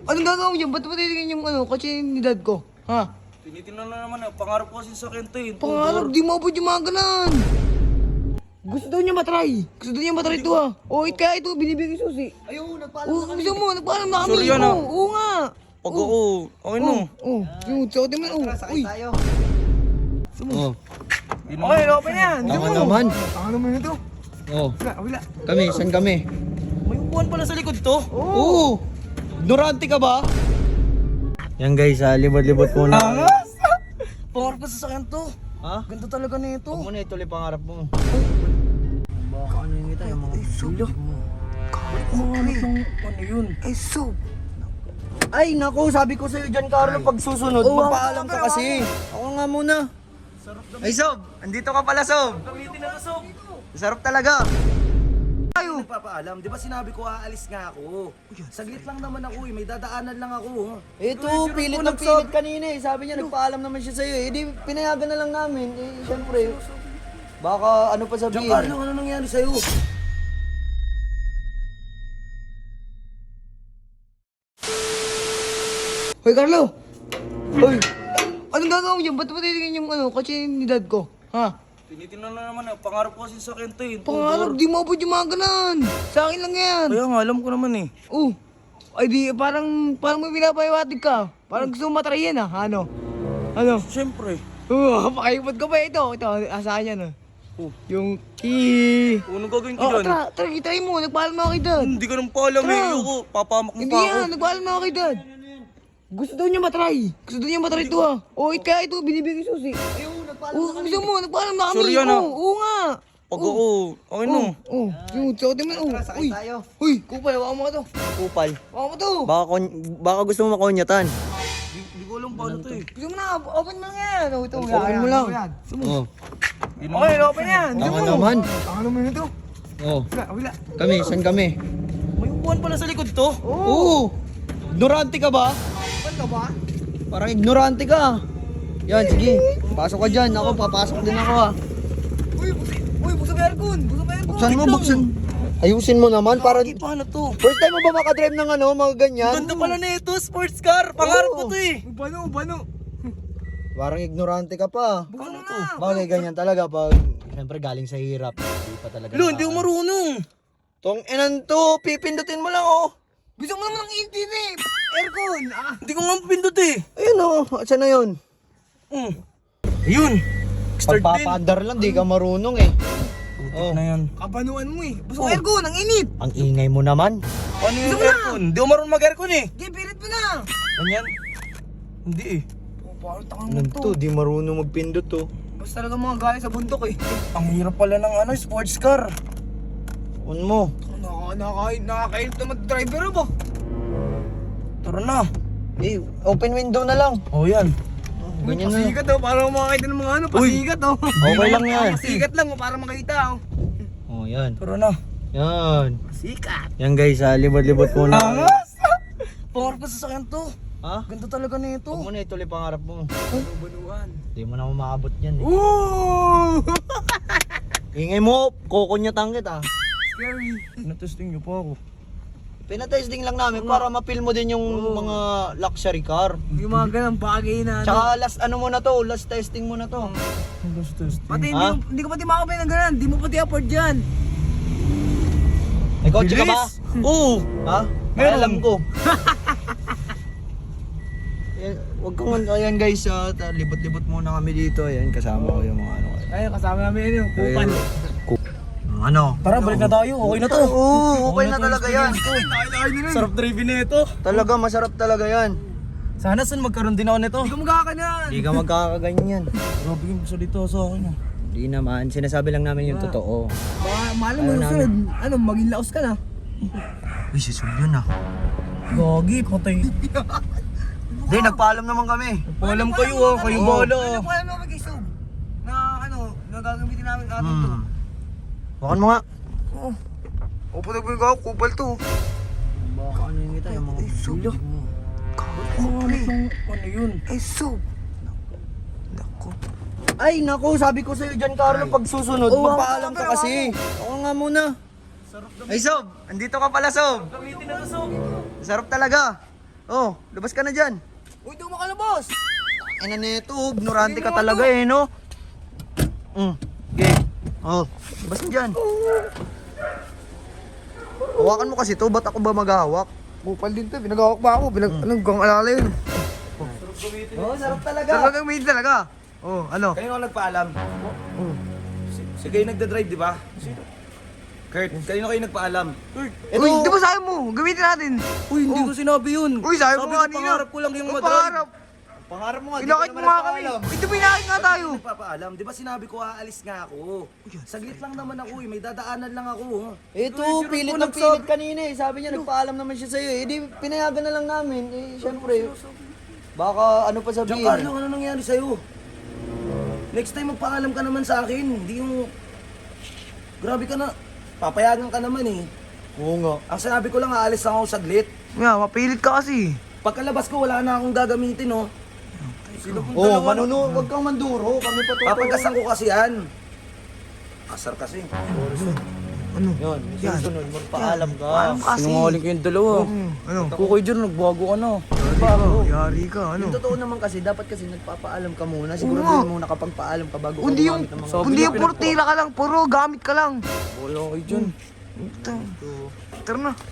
Anong gagawin mo dyan? Ba't mo titignan yung kotse ni dad ko? Ha? Tinitingnan na naman pangarap ko kasi sa kento eh. Pangarap, di mo abot yung mga ganan. Gusto daw niya matry. Gusto daw niya matry ito O, kaya ito, binibigay susi. Ayaw, nagpaalam Oo, gusto mo, nagpaalam na kami. Sorry yan, ah. Oo nga. Pag ako, okay no. Yung sa atin man, sakay uy. tayo. Oh, Okay, open yan. tama naman. Tama naman ito. Oh, Wala. kami, saan kami? May upuan pala sa likod to. Oo! Ignorante ka ba? Yan guys, libot-libot muna. Angas! Pangarap ko sa sakyan to. Ha? Ganda talaga nito. Huwag mo na ituloy pangarap mo. Baka ano yung kita, yung mga Sulo. Ano yun? Ay, so. Ay, naku, sabi ko sa'yo dyan, Carlo, pag susunod, magpaalam ka kasi. Ako nga muna. Ay, Sob, andito ka pala, Sob. Gamitin na to, Sob. Sarap talaga. nagpapaalam. Di ba sinabi ko aalis nga ako? Saglit lang naman ako eh. May dadaanan lang ako. Ito, pilit ng pilit kanina eh. Sabi niya, nagpaalam naman siya sa'yo eh. Di, pinayagan na lang namin. Eh, syempre, baka ano pa sabihin. Giancarlo, ano nangyari sa'yo? Hoy, Carlo! Hoy! Anong gagawin mo dyan? Ba't mo titignan yung kotse ni dad ko? Ha? Tinitingnan na naman pangarap ko kasi sa kento eh. Pangarap, di mo abot yung mga ganan. Sa akin lang yan. Kaya nga, alam ko naman eh. Ay di, parang may pinapahiwatig ka. Parang gusto mo matry yan Ano? Siyempre. Pakipot ko pa ito. Ito, asahan yan Yung Anong gagawin ko Oh, dyan? tara, try mo. Nagpaalam na ako kay dad. Hindi ka nang paalam eh. Tara. Ayoko, papamak mo Hindi pa ako. yan, nagpaalam na ako kay dad. Gusto daw niya matry. Gusto daw niya matry ito kaya ito, binibigay susi. Gusto mo, nagpaalam na kami. Sorry yan, Oo nga. Pag ako, okay no. Yung sa atin man, Sakay Uy, tayo. uy, kupal, hawakan mo ka to. Kupal. Hawakan mo to. Baka gusto mo makonyatan. Hindi ko alam paano to eh. Gusto mo na, open mo lang yan. Ito, Open mo lang. Oh, Okay, open yan. tama naman. Tama naman ito. Oh, Wala. kami, saan kami? May upuan pala sa likod to. Oo! Ignorante ka ba? Open ka ba? Parang ignorante ka. Yan, sige. Pasok ka dyan. Ako, papasok din ako Uy, buksan mo yung aircon. Buksan mo yung aircon. Buksan mo, buksan. Ayusin mo naman para... Bakit paano to? First time mo ba makadrive ng mga ganyan? Ganda pala na ito, sports car. Pangarap ko to eh. Bano. Parang ignorante ka pa. Buksan mo na. Bagay ganyan talaga pag... Siyempre galing sa hirap. Hindi pa talaga. Lo, hindi ko marunong. Tong inan to, pipindutin mo lang Gusto mo naman ng intinip. Aircon. Hindi ko nga mapindot eh. Ayun saan na yun? Ayun. Start din. Pagpapaandar lang, di ka marunong eh. Oh. Na yan. Kabanuan mo Gusto mo aircon, ang init. Ang ingay mo naman. Paano yung aircon? Hindi ko marunong mag-aircon eh. Pilit mo na. Ganyan? Hindi eh. Parang takang Ano to, di marunong magpindot to. Basta talaga mga gaya sa bundok Ang hirap pala ng sports car. Un mo. Nakakainip naman driver ba? Tara na. Eh, open window na lang. Oh yan. Ganyan na. Pasikat para makakita ng mga pasikat Okay lang yan. Pasikat lang para makita Oh, yan. Tara na. Yan. Sikat. Yan guys, libot-libot muna. Angas! Pangarap ko sa sakyan to. Ha? Ganda talaga nito. Huwag mo na ituloy pangarap mo. Banuan. Hindi mo na maabot yan eh. Ooh! Ingay mo, kukunyatan kita. Scary. Natesting niyo pa ako. Pinatesting lang namin para ma-feel mo din yung mga luxury car. Yung mga ganang bagay na Tsaka last ano mo na to, last testing mo na to. Last testing. Pati Ha? hindi ko pati makapay ng ganun. Hindi mo pati afford dyan. May kotse ka ba? Oo. Ha? Meron. Alam ko. Wag kang ayan guys, libot-libot muna kami dito. Ayan, kasama ko yung mga ano. Ay, kasama namin yung kupal. Ano? Tara, balik na tayo. Okay na to. Oo, okay na talaga yan. Sarap driving na ito. Talaga, masarap talaga yan. Sana sun magkaroon din ako nito. Hindi ko magkakanan. Hindi ka magkakaganyan. Grabe yung gusto dito sa akin ah. Hindi naman, sinasabi lang namin yung totoo. Baka malam mo yung sunod. Maging laos ka na. Uy, si Sub yun ah. Gagi, patay. Hindi, nagpaalam naman kami. Paalam kayo ah, kayo bahala ah. Alam mo mag-isog. Na gagamitin namin atin to. Bakan mo nga. Opo na ako, kupal to. Baka ano yung kita, yung mga sulo. Ano yun? Ay, so. Ay, naku, sabi ko sa'yo dyan, Carlo, pag susunod, magpaalam ka kasi. Ako nga muna. Ay, Sob, andito ka pala, Sob. Gamitin na to, Sob. Sarap talaga. Oh, labas ka na dyan. Uy, di mo makalabas. Ay na neto, ignorante ka talaga eh, no? Okay. Oh, labas na dyan. Hawakan mo kasi to, ba't ako ba maghahawak? Bupal din to, pinagawak ba ako? Anong gang alala yun? Oh, sarap talaga. Talagang may talaga. Oh, ano? Kayo ang nagpaalam. Si kayo nagdadrive, di ba? Kurt, kanino kayo nagpaalam? Uy, di ba sabi mo? Gamitin natin. Uy, hindi ko sinabi yun. Uy, sabi mo kanina. Pangarap ko lang yung Ang madrive. pangarap. Pangarap mo nga, di Pinakit ka mo naman nga kami. nagpaalam. Uy, di ba pinakit nga tayo? Nagpapaalam, di ba sinabi ko aalis nga ako? Saglit lang naman ako may dadaanan lang ako. Ito, pilit ng pilit kanina eh. Sabi niya, nagpaalam naman siya sa'yo eh. Di, pinayagan na lang namin. Eh, syempre. Baka ano pa sabihin. Giancarlo, ano nangyari sa'yo? Next time magpaalam ka naman sa akin. Hindi yung... Grabe ka na. Papayagan ka naman eh. Oo nga. Ang sinabi ko lang, aalis lang ako saglit. Nga, mapilit ka kasi. Pagkalabas ko, wala na akong gagamitin, oh. Sino pong Oh, dalawa? huwag kang manduro. Kami pa to. Papagasan ko kasi yan. Asar kasi. Yun, susunod, magpaalam ka. Alam kasi. Sinungaling ko yung dalawa. Ano? Kukoy dyan, nagbago ka na. Yari ka, ano? Yung totoo naman kasi, dapat kasi nagpapaalam ka muna. Oo Siguraduhin mo nakapagpaalam ka bago ka Hindi yung, gumamit ng mga... hindi yung puro tira ka lang, puro gamit ka lang. Wala kayo dyan. Tara na.